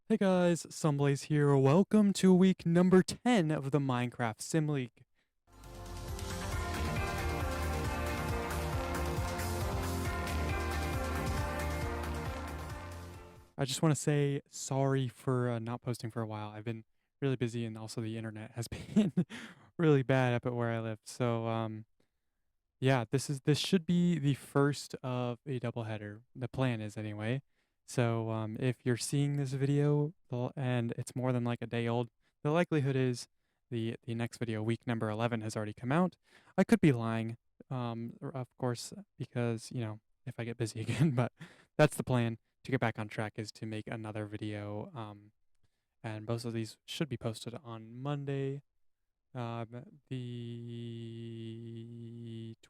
Hey guys, Sunblaze here. Welcome to week number 10 of the Minecraft Sim League. I just want to say sorry for not posting for a while. I've been really busy and also the internet has been really bad up at where I live. Yeah, this should be the first of a doubleheader. The plan is anyway. If you're seeing this video and it's more than like a day old, the likelihood is the next video, week number 11, has already come out. I could be lying, of course, because if I get busy again, but that's the plan to get back on track is to make another video. And both of these should be posted on Monday, um, the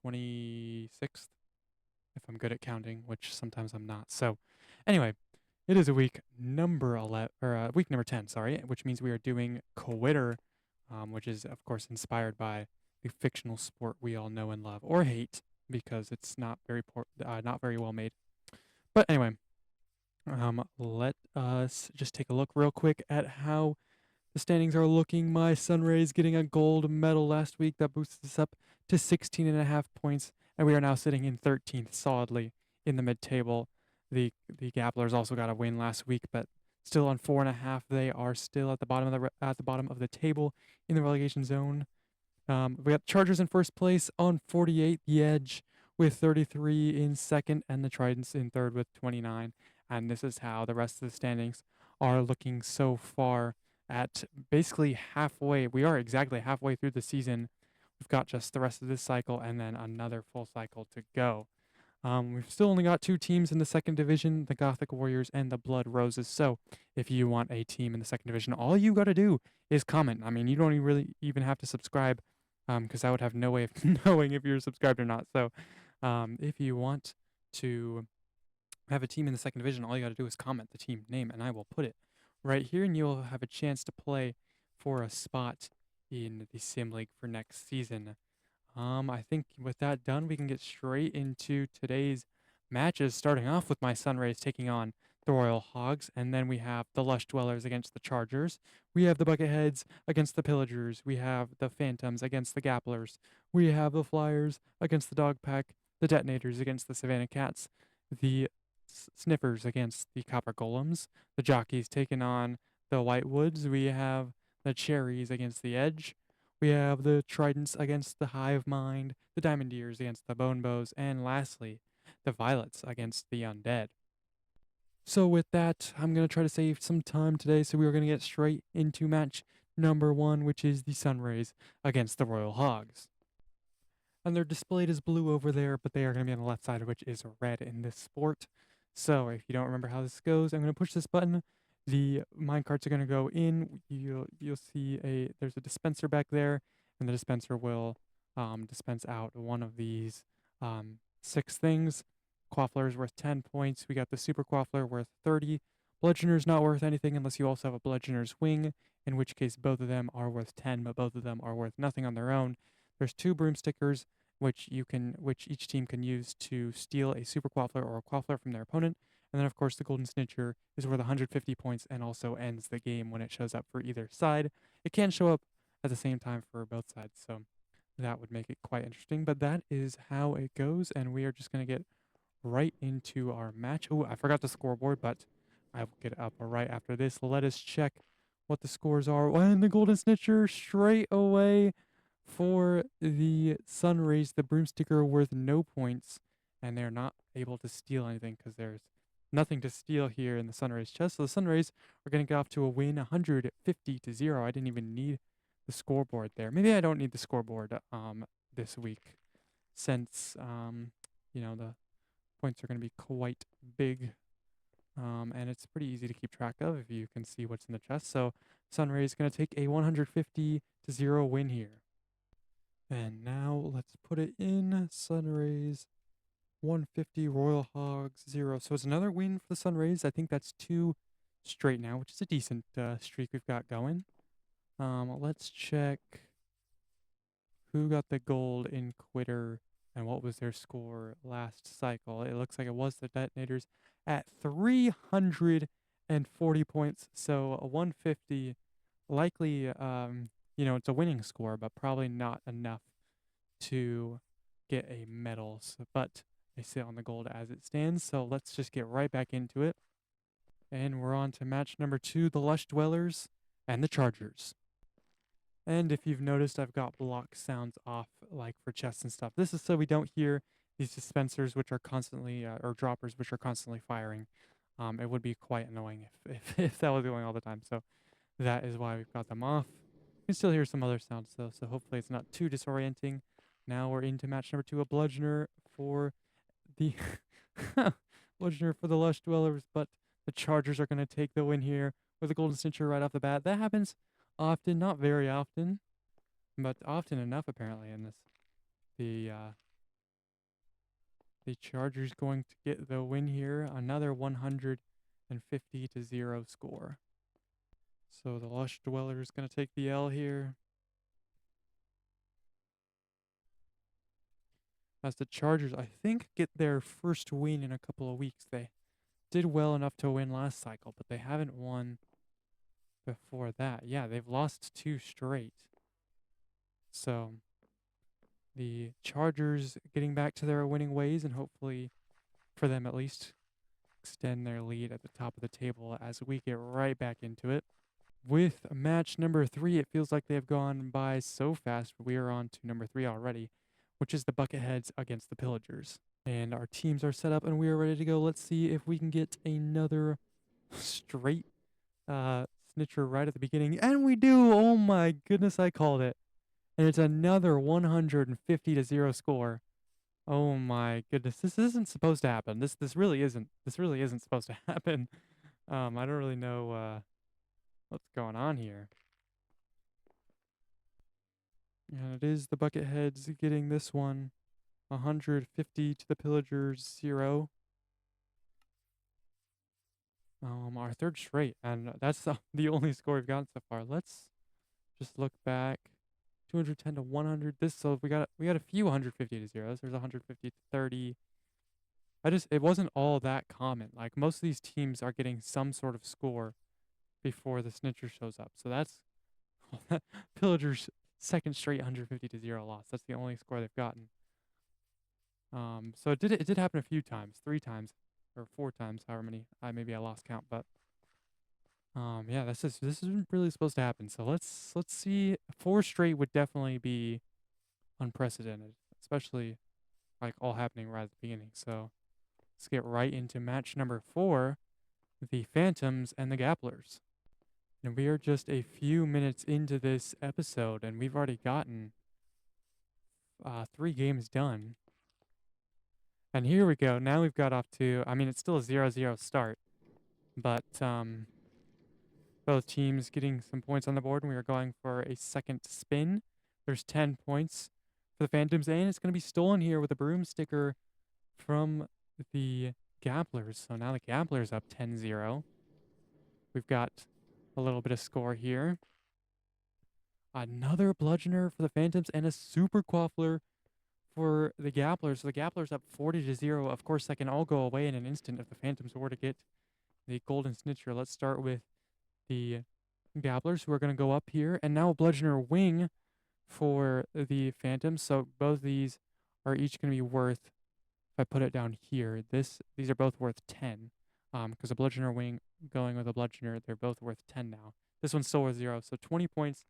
26th, if I'm good at counting, which sometimes I'm not. So, anyway, it is a week number 11, or week number 10, sorry, which means we are doing Quidder, which is, of course, inspired by the fictional sport we all know and love, or hate, because it's not very well made. But anyway, let us just take a look real quick at how the standings are looking. My Sunrays getting a gold medal last week. That boosted us up to 16.5 points, and we are now sitting in 13th solidly in the mid-table. The Gapplers also got a win last week, but still on 4.5. They are still at the bottom of the table in the relegation zone. We got Chargers in first place on 48, the Edge with 33 in second, and the Tridents in third with 29. And this is how the rest of the standings are looking so far at basically halfway. We are exactly halfway through the season. We've got just the rest of this cycle and then another full cycle to go. We've still only got two teams in the second division, the Gothic Warriors and the Blood Roses. So if you want a team in the second division, all you got to do is comment. I mean, you don't really even have to subscribe because I would have no way of knowing if you're subscribed or not. So if you want to have a team in the second division, all you got to do is comment the team name and I will put it right here and you'll have a chance to play for a spot in the Sim League for next season. I think with that done, we can get straight into today's matches, starting off with my Sunrays taking on the Royal Hogs, and then we have the Lush Dwellers against the Chargers. We have the Bucketheads against the Pillagers. We have the Phantoms against the Gapplers. We have the Flyers against the Dogpack, the Detonators against the Savannah Cats, the Sniffers against the Copper Golems, the Jockeys taking on the Whitewoods. We have the Cherries against the Edge. We have the Tridents against the Hivemind, the Diamondeers against the Bone Bows, and lastly, the Violets against the Undead. So with that, I'm going to try to save some time today, so we are going to get straight into match number 1, which is the Sunrays against the Royal Hogs. And they're displayed as blue over there, but they are going to be on the left side, which is red in this sport. So if you don't remember how this goes, I'm going to push this button. The minecarts are going to go in. You'll see there's a dispenser back there, and the dispenser will dispense out one of these 6 things. Quaffler is worth 10 points. We got the super quaffler worth 30. Bludgeoner's not worth anything unless you also have a bludgeoner's wing, in which case both of them are worth 10, but both of them are worth nothing on their own. There's 2 broomstickers, which each team can use to steal a super quaffler or a quaffler from their opponent. And then of course the golden snitcher is worth 150 points and also ends the game when it shows up for either side. It can show up at the same time for both sides, so that would make it quite interesting. But that is how it goes, and we are just going to get right into our match. Oh, I forgot the scoreboard, but I will get it up right after this. Let us check what the scores are. And the golden snitcher straight away for the Sunrays, the broomsticker worth no points, and they're not able to steal anything because there's nothing to steal here in the Sunrays chest. So the Sunrays are going to get off to a win, 150-0. I didn't even need the scoreboard there. Maybe I don't need the scoreboard this week since the points are going to be quite big. And it's pretty easy to keep track of if you can see what's in the chest. So Sunrays is going to take a 150-0 win here. And now let's put it in. Sunrays 150, Royal Hogs 0. So it's another win for the Sunrays. I think that's 2 straight now, which is a decent streak we've got going. Let's check who got the gold in Quidder and what was their score last cycle. It looks like it was the Detonators at 350 and 40 points. So a 150, likely, it's a winning score, but probably not enough to get a medal. So, but they sit on the gold as it stands. So let's just get right back into it. And we're on to match number 2, the Lush Dwellers and the Chargers. And if you've noticed, I've got block sounds off, like for chests and stuff. This is so we don't hear these dispensers, which are constantly, or droppers, which are constantly firing. It would be quite annoying if that was going all the time. So that is why we've got them off. You can still hear some other sounds though, so hopefully it's not too disorienting. Now we're into match number 2, a bludgeoner for the bludgeoner for the Lush Dwellers, but the Chargers are going to take the win here with a golden snitcher right off the bat. That happens often, not very often, but often enough apparently in this. The Chargers going to get the win here, another 150-0 score. So the Lush Dwellers going to take the L here. As the Chargers, I think, get their first win in a couple of weeks. They did well enough to win last cycle, but they haven't won before that. Yeah, they've lost 2 straight. So the Chargers getting back to their winning ways, and hopefully, for them at least, extend their lead at the top of the table as we get right back into it. With match number 3, it feels like they have gone by so fast, but we are on to number 3 already, which is the Bucketheads against the Pillagers. And our teams are set up and we are ready to go. Let's see if we can get another straight snitcher right at the beginning. And we do! Oh my goodness, I called it. And it's another 150-0 score. Oh my goodness, this isn't supposed to happen. This really isn't. This really isn't supposed to happen. I don't really know what's going on here. And it is the Bucketheads getting this one. 150 to the Pillagers 0. Our 3rd straight, and that's the only score we've gotten so far. Let's just look back. 210 to 100. So we got a few 150 to 0s. There's 150 to 30. It wasn't all that common. Like most of these teams are getting some sort of score before the snitcher shows up. So that's Pillagers' 2nd straight 150 to 0 loss. That's the only score they've gotten. So it did happen a few times, 3 times or 4 times, however many. Maybe I lost count, but yeah, this isn't really supposed to happen. So let's see. 4 straight would definitely be unprecedented, especially like all happening right at the beginning. So let's get right into match number 4, the Phantoms and the Gapplers. And we are just a few minutes into this episode, and we've already gotten 3 games done. And here we go. Now we've got off to, it's still a 0-0 start, but both teams getting some points on the board, and we are going for a second spin. There's 10 points for the Phantoms, and it's going to be stolen here with a broomsticker from the Gapplers. So now the Gapplers up 10-0. We've got a little bit of score here. Another bludgeoner for the Phantoms and a super quaffler for the Gapplers. So the Gapplers up 40-0. Of course, that can all go away in an instant if the Phantoms were to get the golden snitcher. Let's start with the Gapplers, who are going to go up here. And now a bludgeoner wing for the Phantoms. So both these are each going to be worth, if I put it down here, these are both worth 10. Because a bludgeoner wing going with a bludgeoner, they're both worth 10 now. This one's still worth 0. So 20 points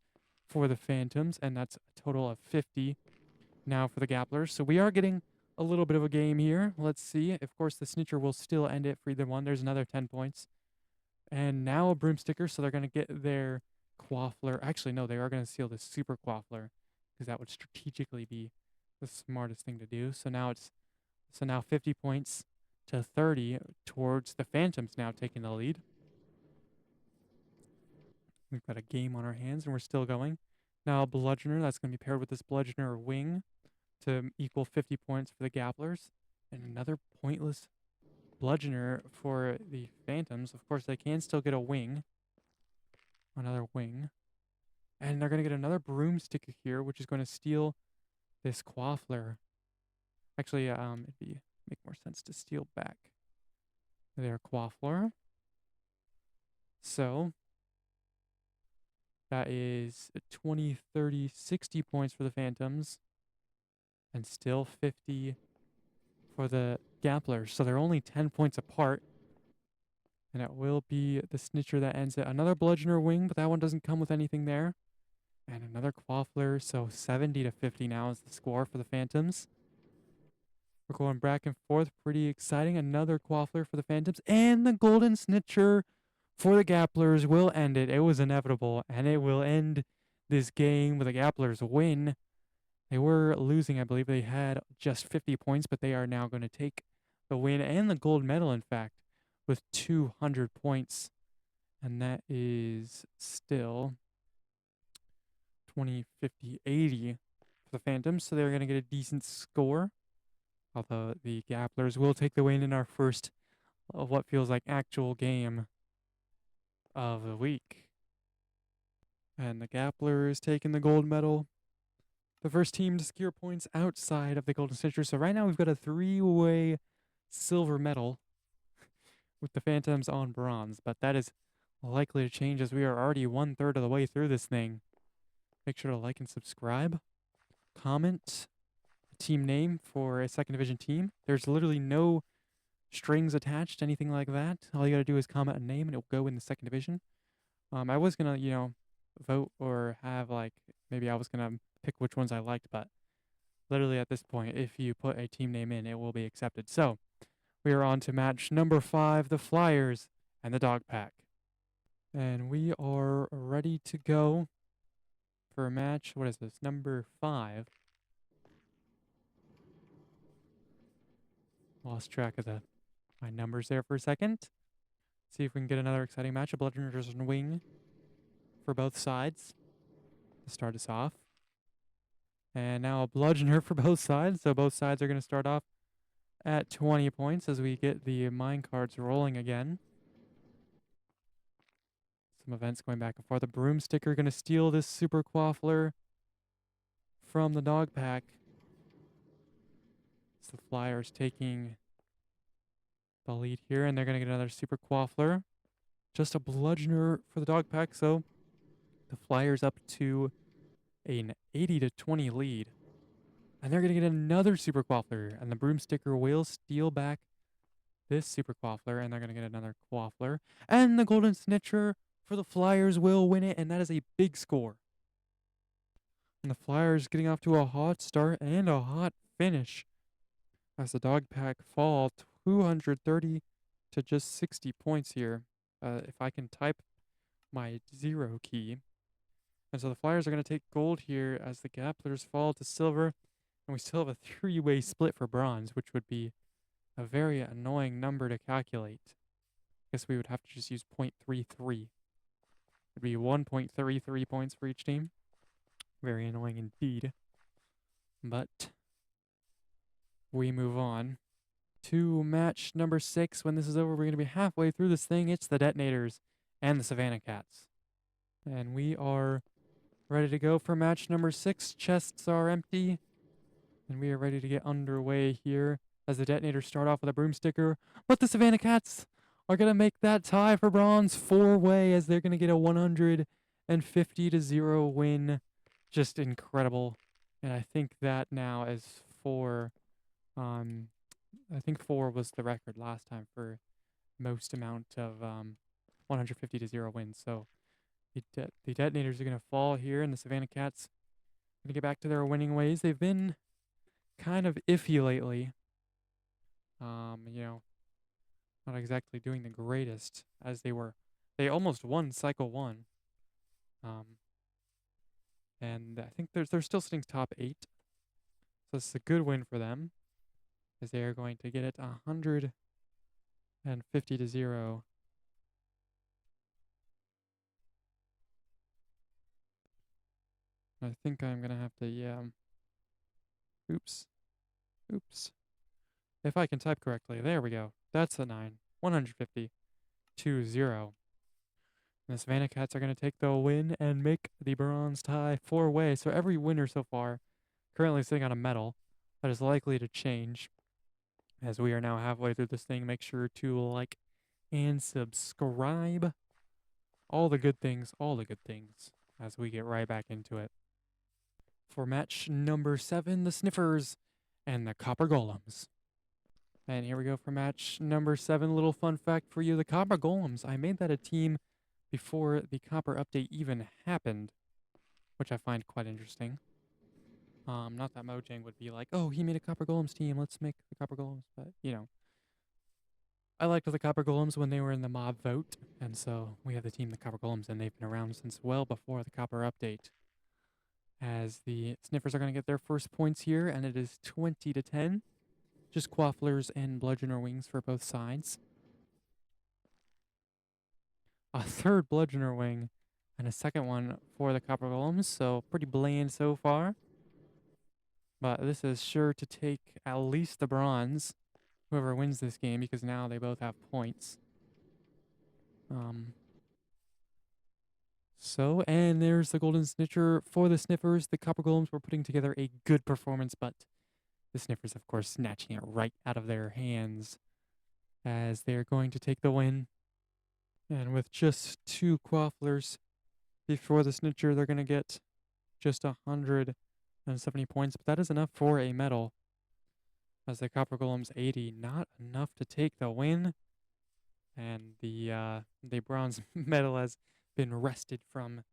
for the Phantoms, and that's a total of 50 now for the Gapplers. So we are getting a little bit of a game here. Let's see. Of course, the snitcher will still end it for either one. There's another 10 points. And now a broomsticker, so they're going to get their quaffler. Actually, no, they are going to steal the super quaffler, because that would strategically be the smartest thing to do. So now 50 points to 30 towards the Phantoms now taking the lead. We've got a game on our hands, and we're still going. Now a bludgeoner, that's going to be paired with this bludgeoner wing to equal 50 points for the Gapplers. And another pointless bludgeoner for the Phantoms. Of course, they can still get a wing. Another wing. And they're going to get another broomstick here, which is going to steal this quaffler. Actually, it'd make more sense to steal back their quaffler. So that is 20, 30, 60 points for the Phantoms. And still 50 for the Gapplers. So they're only 10 points apart. And it will be the Snitcher that ends it. Another Bludgeoner Wing, but that one doesn't come with anything there. And another Quaffler. So 70 to 50 now is the score for the Phantoms. We're going back and forth. Pretty exciting. Another Quaffler for the Phantoms. And the Golden Snitcher for the Gapplers will end it. It was inevitable. And it will end this game with the Gapplers win. They were losing, I believe. They had just 50 points, but they are now going to take the win and the gold medal, in fact, with 200 points. And that is still 20, 50, 80 for the Phantoms. So they're going to get a decent score. Although the Gapplers will take the win in our first of what feels like actual game of the week. And the Gapplers taking the gold medal. The first team to secure points outside of the Golden Snitcher. So right now we've got a 3-way silver medal with the Phantoms on bronze. But that is likely to change as we are already 1/3 of the way through this thing. Make sure to like and subscribe. Comment a team name for a second division team. There's literally no strings attached, anything like that. All you got to do is comment a name and it'll go in the second division. I was going to, vote or have maybe I was going to pick which ones I liked, but literally at this point, if you put a team name in, it will be accepted. So we are on to match number 5, the Flyers and the Dogpack. And we are ready to go for a match. What is this? Number 5. Lost track of my numbers there for a second. See if we can get another exciting match. A Bludgeoner's Wing for both sides to start us off. And now a Bludgeoner for both sides. So both sides are going to start off at 20 points as we get the Minecarts rolling again. Some events going back and forth. The Broomsticker going to steal this Super Quaffler from the Dogpack. It's the Flyers taking the lead here, and they're going to get another Super Quaffler. Just a Bludgeoner for the Dogpack, so the Flyers up to an 80 to 20 lead. And they're going to get another Super Quaffler, and the Broomsticker will steal back this Super Quaffler, and they're going to get another Quaffler. And the Golden Snitcher for the Flyers will win it, and that is a big score. And the Flyers getting off to a hot start and a hot finish as the Dogpack fall 230 to just 60 points here. If I can type my 0 key. And so the Flyers are going to take gold here as the Gapplers fall to silver. And we still have a 3-way split for bronze, which would be a very annoying number to calculate. I guess we would have to just use 0.33. It would be 1.33 points for each team. Very annoying indeed. But we move on to match number 6. When this is over, we're going to be halfway through this thing. It's the Detonators and the Savannah Cats. And we are ready to go for match number 6. Chests are empty. And we are ready to get underway here as the Detonators start off with a Broomsticker. But the Savannah Cats are going to make that tie for bronze 4-way as they're going to get a 150 to 0 win. Just incredible. And I think that now is 4. I think 4 was the record last time for most amount of 150 to 0 wins. So the Detonators are going to fall here, and the Savannah Cats are going to get back to their winning ways. They've been kind of iffy lately. Not exactly doing the greatest as they were. They almost won Cycle 1. And I think they're still sitting top 8. So it's a good win for them, as they are going to get it 150 to 0. I think I'm going to have to, Oops. If I can type correctly. There we go. That's a 9. 150 to 0. And the Savannah Cats are going to take the win and make the bronze tie 4-way. So every winner so far currently sitting on a medal. That is likely to change as we are now halfway through this thing. Make sure to like and subscribe. all the good things, as we get right back into it. For match number 7, the Sniffers and the Copper Golems. And here we go for match number 7. Little fun fact for you, the Copper Golems. I made that a team before the Copper update even happened, which I find quite interesting. Not that Mojang would be like, oh, he made a Copper Golems team, let's make the Copper Golems. But, you know, I liked the Copper Golems when they were in the mob vote, and so we have the team, the Copper Golems, and they've been around since well before the Copper update. As the Sniffers are going to get their first points here, and it is 20-10. Just Quafflers and Bludgeoner Wings for both sides. A third Bludgeoner Wing and a second one for the Copper Golems, so pretty bland so far. But this is sure to take at least the bronze, whoever wins this game, because now they both have points. And there's the Golden Snitcher for the Sniffers. The Copper Golems were putting together a good performance, but the Sniffers, of course, snatching it right out of their hands as they're going to take the win. And with just 2 Quafflers before the Snitcher, they're going to get just 170 points, but that is enough for a medal. As the Copper Golems 80, not enough to take the win. And the bronze medal has been wrested from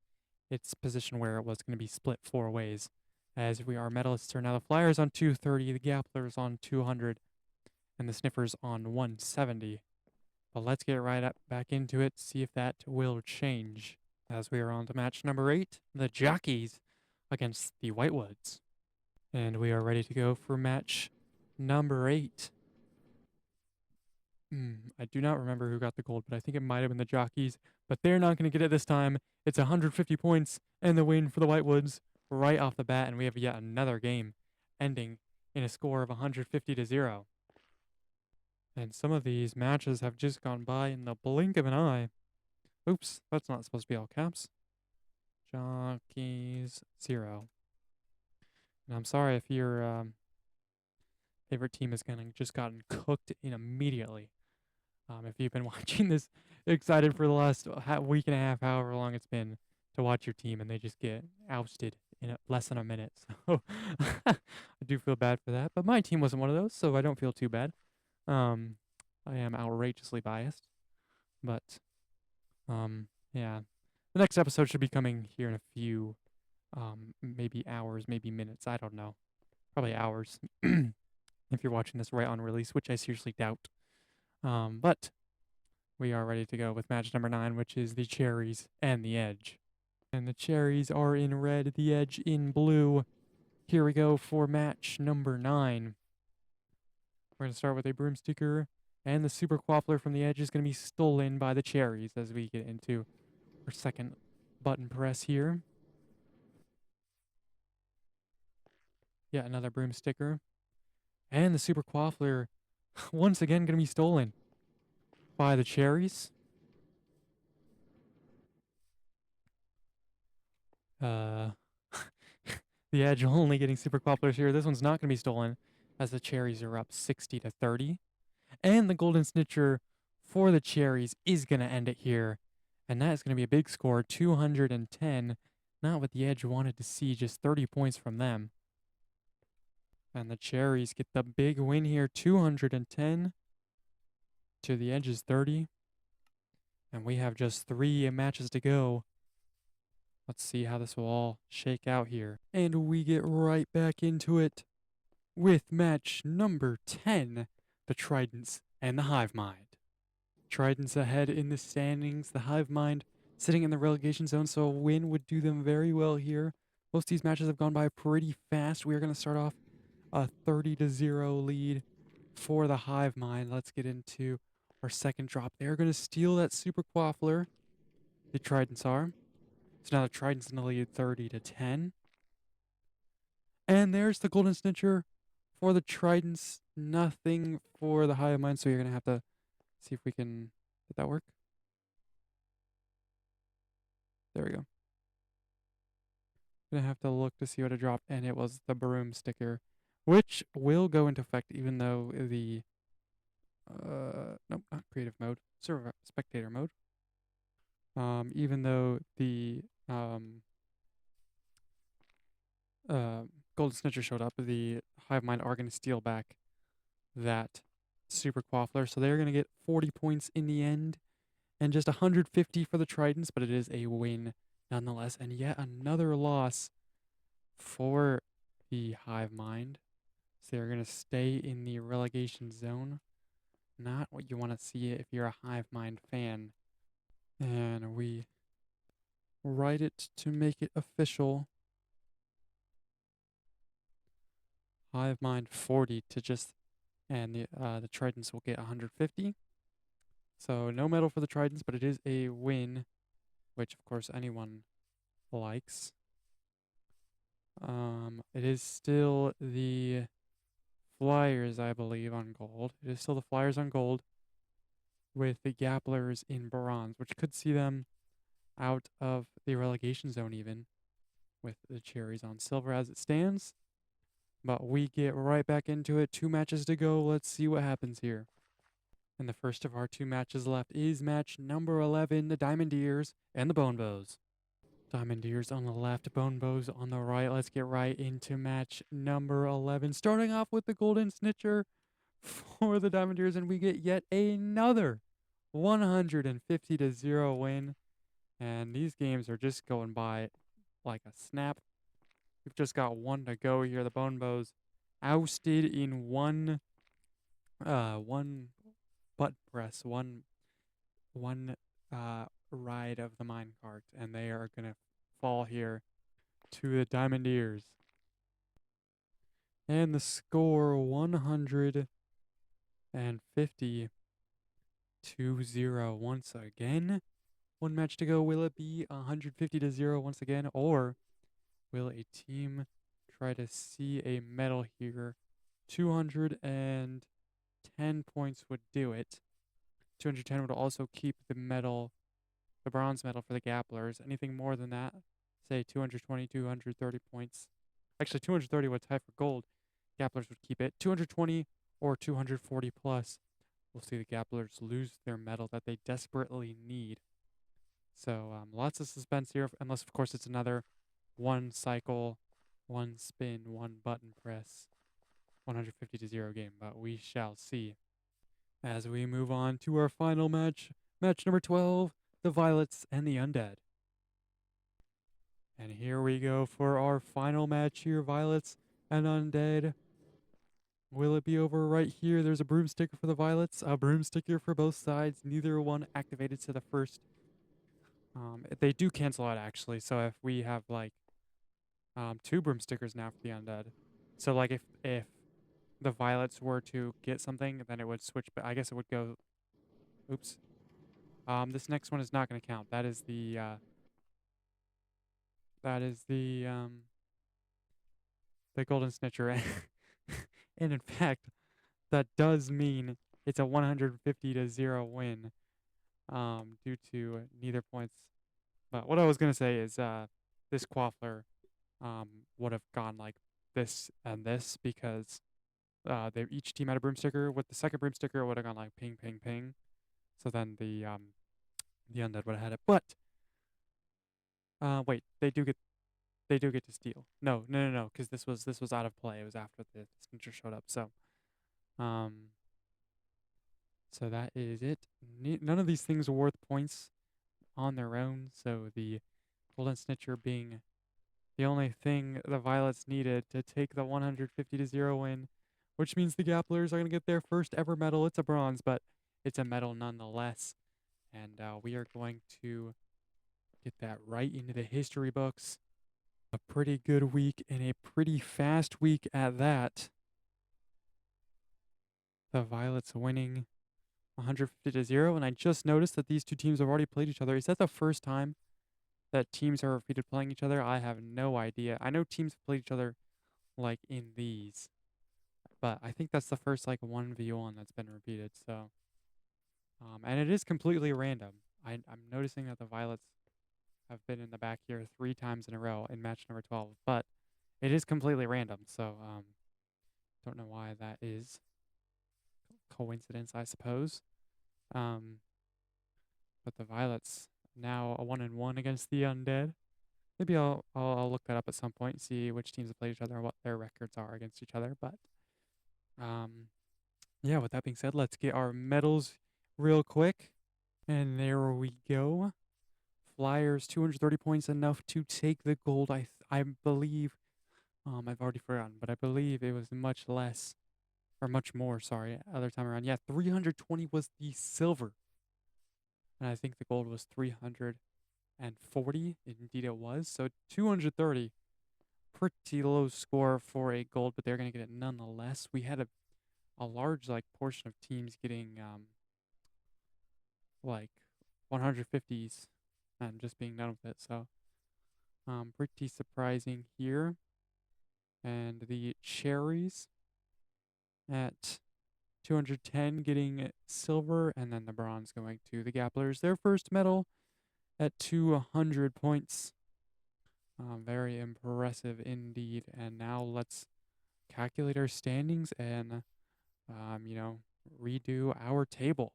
its position where it was going to be split 4 ways. As we are medalists are now the Flyers on 230, the Gapplers on 200, and the Sniffers on 170. But let's get right back into it, see if that will change. As we are on to match number 8, the Jockeys against the Whitewoods. And we are ready to go for match number 8. I do not remember who got the gold, but I think it might have been the Jockeys. But they're not going to get it this time. It's 150 points and the win for the Whitewoods right off the bat. And we have yet another game ending in a score of 150-0. And some of these matches have just gone by in the blink of an eye. Oops, that's not supposed to be all caps. Jockeys 0. And I'm sorry if your favorite team has just gotten cooked in immediately. If you've been watching this excited for the last week and a half, however long it's been, to watch your team and they just get ousted in less than a minute. So I do feel bad for that. But my team wasn't one of those, so I don't feel too bad. I am outrageously biased. But, yeah. The next episode should be coming here in a few, maybe hours, maybe minutes. I don't know. Probably hours. If you're watching this right on release, which I seriously doubt. But we are ready to go with match number 9, which is the Cherries and the Edge. And the Cherries are in red, the Edge in blue. Here we go for match number 9. We're going to start with a broomsticker, and the Super Quaffler from the Edge is going to be stolen by the Cherries as we get into our second button press here. Yeah, another broomsticker. And the Super Quaffler, once again, going to be stolen by the Cherries. The Edge only getting Super Quafflers here. This one's not going to be stolen, as the Cherries are up 60-30. And the Golden Snitcher for the Cherries is going to end it here. And that is going to be a big score, 210. Not what the Edge wanted to see, just 30 points from them. And the Cherries get the big win here, 210 to the Edge's 30. And we have just 3 matches to go. Let's see how this will all shake out here. And we get right back into it with match number 10, the Tridents and the Hivemind. Tridents ahead in the standings, the Hivemind sitting in the relegation zone, so a win would do them very well here. Most of these matches have gone by pretty fast. We are going to start off a 30-0 lead for the Hivemind. Let's get into our second drop. They're going to steal that Super Quaffler. The Tridents are. So now the Tridents in the lead 30-10. And there's the Golden Snitcher for the Tridents. Nothing for the Hivemind, so you're going to have to see if we can... Did that work? There we go. Gonna have to look to see what it dropped, and it was the broom sticker, which will go into effect even though the nope, not creative mode, server spectator mode. Even though the Golden Snitcher showed up, the Hivemind are going to steal back that Super Quaffler. So they're going to get 40 points in the end and just 150 for the Tridents, but it is a win nonetheless. And yet another loss for the Hivemind. So they're going to stay in the relegation zone. Not what you want to see if you're a Hivemind fan. And we write it to make it official. Hivemind 40 to just, and the Tridents will get 150. So no medal for the Tridents, but it is a win, which of course anyone likes. It is still the Flyers, I believe, on gold. It is still the Flyers on gold with the Gapplers in bronze, which could see them out of the relegation zone even, with the Cherries on silver as it stands. But we get right back into it. 2 matches to go. Let's see what happens here. And the first of our 2 matches left is match number 11, the Diamondeers and the Bonebows. Diamondeers on the left, Bonebows on the right. Let's get right into match number 11. Starting off with the Golden Snitcher for the Diamondeers, and we get yet another 150-0 win. And these games are just going by like a snap. We've just got one to go here. The Bonebows ousted in one butt press, one ride of the minecart, and they are gonna fall here to the Diamondeers. And the score 150-0 once again. One match to go. Will it be 150-0 once again, or will a team try to see a medal here? 210 points would do it. 210 would also keep the medal, the bronze medal for the Gapplers. Anything more than that, say 220, 230 points. Actually, 230 would tie for gold. Gapplers would keep it. 220 or 240 plus. We'll see the Gapplers lose their medal that they desperately need. So lots of suspense here, unless, of course, it's another one cycle, one spin, one button press, 150-0 game. But we shall see. As we move on to our final match, match number 12, the Violets and the Undead. And here we go for our final match here, Violets and Undead. Will it be over right here? There's a broomsticker for the Violets, a broomsticker for both sides. Neither one activated to the first. They do cancel out, actually. So if we have, like, 2 broomstickers now for the Undead. So, like, if the Violets were to get something, then it would switch. But I guess it would go. Oops. This next one is not going to count. That is the Golden Snitcher. And in fact, that does mean it's a 150-0 win, due to neither points. But what I was going to say is, this Quaffler, would have gone like this and this, because each team had a broomsticker. With the second broomsticker, it would have gone like ping, ping, ping. So then the Undead would have had it. But wait, they do get to steal. No, because this was out of play. It was after the Snitcher showed up. So so that is it. None of these things are worth points on their own. So the Golden Snitcher being the only thing the Violets needed to take the 150-0 win, which means the Gapplers are going to get their first ever medal. It's a bronze, but it's a medal nonetheless. And we are going to get that right into the history books. A pretty good week and a pretty fast week at that. The Violets winning 150-0, and I just noticed that these two teams have already played each other. Is that the first time that teams are repeated playing each other? I have no idea. I know teams have played each other like in these, but I think that's the first like 1v1 that's been repeated. So and it is completely random. I'm noticing that the Violets have been in the back here 3 times in a row in match number 12, but it is completely random. So don't know why that is. Coincidence, I suppose. But the Violets now a 1-1 against the Undead. Maybe I'll look that up at some point and see which teams have played each other and what their records are against each other. But um, yeah, with that being said, let's get our medals real quick. And there we go. Flyers, 230 points, enough to take the gold. I believe, I've already forgotten, but I believe it was much less, or much more, sorry, other time around. Yeah, 320 was the silver. And I think the gold was 340. Indeed it was. So 230, pretty low score for a gold, but they're going to get it nonetheless. We had a large, like, portion of teams getting, like, 150s and just being done with it. So, pretty surprising here. And the Cherries at 210 getting silver, and then the bronze going to the Gapplers. Their first medal at 200 points. Very impressive indeed. And now let's calculate our standings and, redo our table.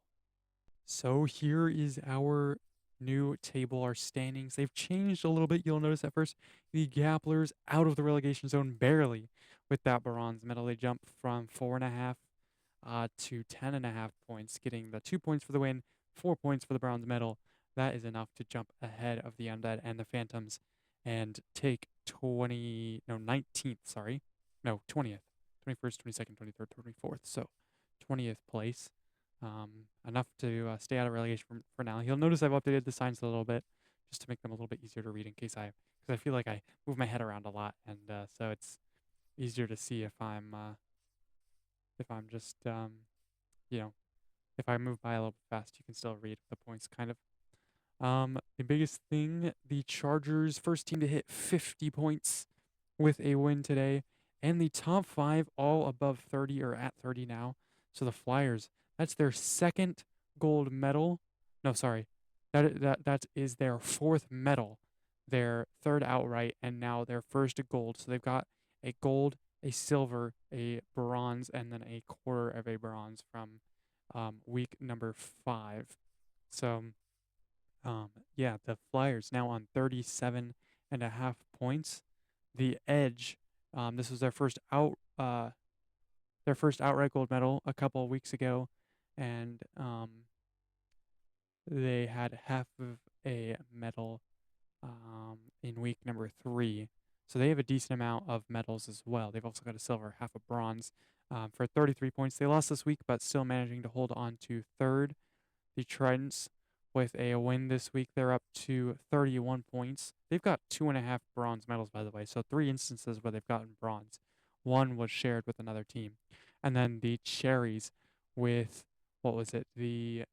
So here is our new table, our standings. They've changed a little bit. You'll notice at first the Gapplers out of the relegation zone barely with that bronze medal. They jump from 4.5 to 10.5 points, getting the 2 points for the win, 4 points for the bronze medal. That is enough to jump ahead of the Undead and the Phantoms and take 19th, sorry. No, 20th. 21st, 22nd, 23rd, 24th. So 20th place. Enough to stay out of relegation for now. You'll notice I've updated the signs a little bit just to make them a little bit easier to read in case because I feel like I move my head around a lot, and so it's easier to see if I'm just if I move by a little bit fast, you can still read the points kind of. The biggest thing, the Chargers, first team to hit 50 points with a win today, and the top 5 all above 30 or at 30 now. So the Flyers, that's their second gold medal. No, sorry. That is their 4th medal, their 3rd outright, and now their first gold. So they've got a gold, a silver, a bronze, and then a quarter of a bronze from week number 5. So, yeah, the Flyers now on 37.5 points. The Edge, this was their first outright gold medal a couple of weeks ago, and they had half of a medal in week number 3. So they have a decent amount of medals as well. They've also got a silver, half a bronze for 33 points. They lost this week, but still managing to hold on to 3rd. The Tridents, with a win this week, they're up to 31 points. They've got 2.5 bronze medals, by the way. So 3 instances where they've gotten bronze. 1 was shared with another team. And then the Cherries with, the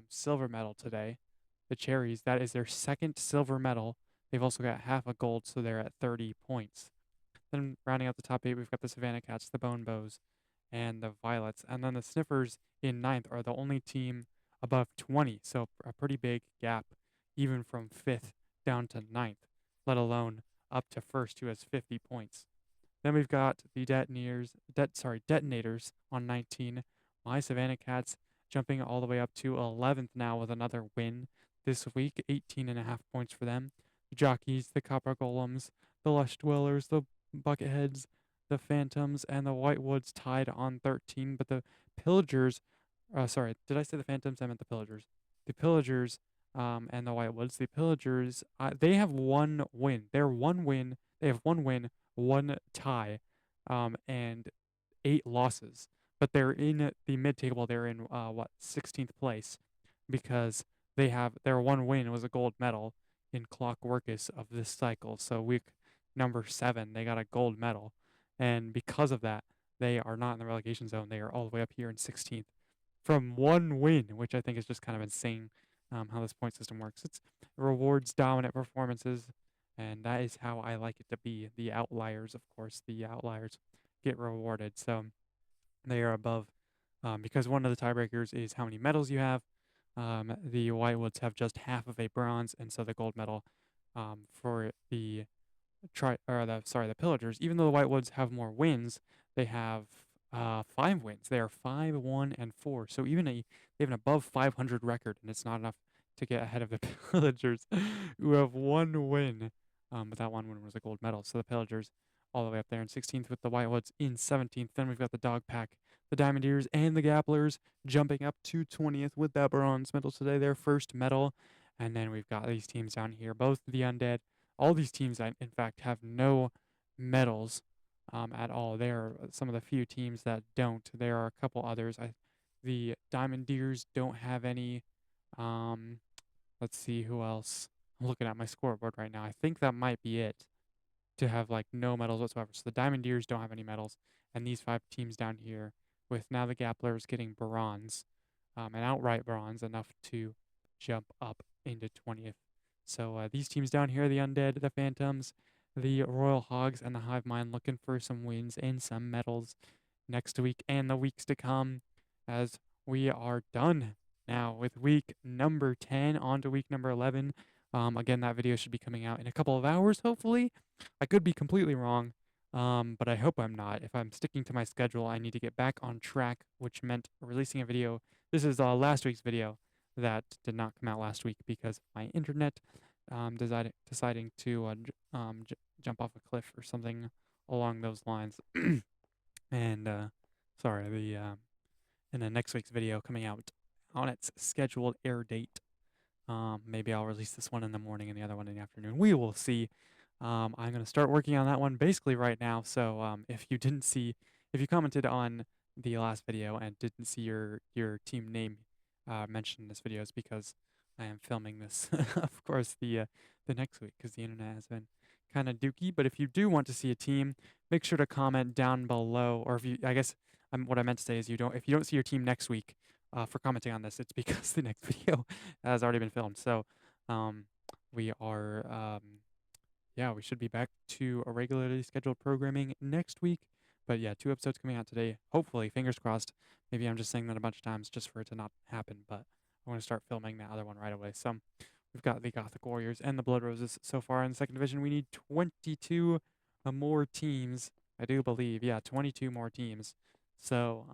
silver medal today. The Cherries, that is their 2nd silver medal. They've also got half a gold, so they're at 30 points. Then rounding out the top 8, we've got the Savannah Cats, the Bone Bows, and the Violets. And then the Sniffers in 9th are the only team above 20, so a pretty big gap, even from 5th down to 9th, let alone up to 1st, who has 50 points. Then we've got the Detonators on 19. My Savannah Cats jumping all the way up to 11th now with another win this week, 18.5 points for them. The Jockeys, the Copper Golems, the Lush Dwellers, the Bucketheads, the Phantoms, and the Whitewoods tied on 13, but the Pillagers, sorry, did I say the Phantoms? I meant the Pillagers. The Pillagers and the Whitewoods. The Pillagers, they have 1 win. They have 1 win, 1 tie, and 8 losses. But they're in the mid-table. They're in 16th place, because their 1 win was a gold medal in Clockworkus of this cycle. So week number 7, they got a gold medal, and because of that, they are not in the relegation zone. They are all the way up here in 16th from 1 win, which I think is just kind of insane how this point system works. It rewards dominant performances, and that is how I like it to be. The outliers, of course, get rewarded. So they are above, because one of the tiebreakers is how many medals you have. The Whitewoods have just half of a bronze, and so the gold medal for the Pillagers. Even though the Whitewoods have more wins, they have 5 wins. They are 5, 1, and 4. So they have an above 500 record, and it's not enough to get ahead of the Pillagers, who have 1 win. But that 1 win was a gold medal. So the Pillagers all the way up there in 16th with the Whitewoods in 17th. Then we've got the Dogpack, the Diamondeers, and the Gapplers jumping up to 20th with that bronze medal today, their first medal. And then we've got these teams down here, both the Undead. All these teams, in fact, have no medals at all. They are some of the few teams that don't. There are a couple others. The Diamondeers don't have any. Let's see who else. I'm looking at my scoreboard right now. I think that might be it to have like no medals whatsoever. So the Diamondeers don't have any medals, and these 5 teams down here, with now the Gapplers getting bronze, an outright bronze, enough to jump up into 20th. So these teams down here, the Undead, the Phantoms, the Royal Hogs, and the Hivemind, looking for some wins and some medals next week and the weeks to come, as we are done now with week number 10 on to week number 11. Again, that video should be coming out in a couple of hours, hopefully. I could be completely wrong, but I hope I'm not. If I'm sticking to my schedule, I need to get back on track, which meant releasing a video. This is last week's video that did not come out last week because of my internet deciding to jump off a cliff or something along those lines. And sorry, and then next week's video coming out on its scheduled air date. Maybe I'll release this one in the morning and the other one in the afternoon. We will see. I'm going to start working on that one basically right now. So if you commented on the last video and didn't see your team name mentioned in this video, is because I am filming this, of course, the next week, because the internet has been kind of dookie. But if you do want to see a team, make sure to comment down below. Or what I meant to say is if you don't see your team next week for commenting on this, it's because the next video has already been filmed. So we are we should be back to a regularly scheduled programming next week. But yeah, 2 episodes coming out today. Hopefully, fingers crossed. Maybe I'm just saying that a bunch of times just for it to not happen, but I want to start filming that other one right away. So we've got the Gothic Warriors and the Blood Roses so far in the 2nd division. We need 22 more teams, I do believe. Yeah, 22 more teams. So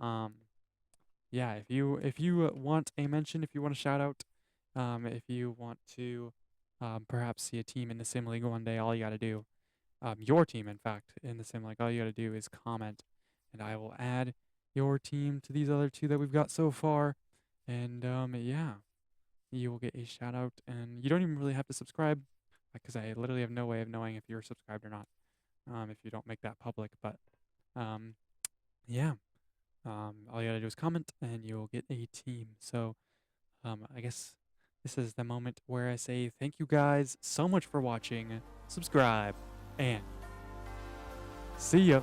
yeah, if you want a mention, if you want a shout out, if you want to perhaps see a team in the Sim League one day, all you got to do, your team, in fact, in the Sim League, all you got to do is comment, and I will add your team to these other 2 that we've got so far. And yeah, you will get a shout out, and you don't even really have to subscribe, because I literally have no way of knowing if you're subscribed or not, if you don't make that public. But yeah, all you gotta do is comment, and you'll get a team. So I guess this is the moment where I say thank you guys so much for watching, subscribe, and see ya.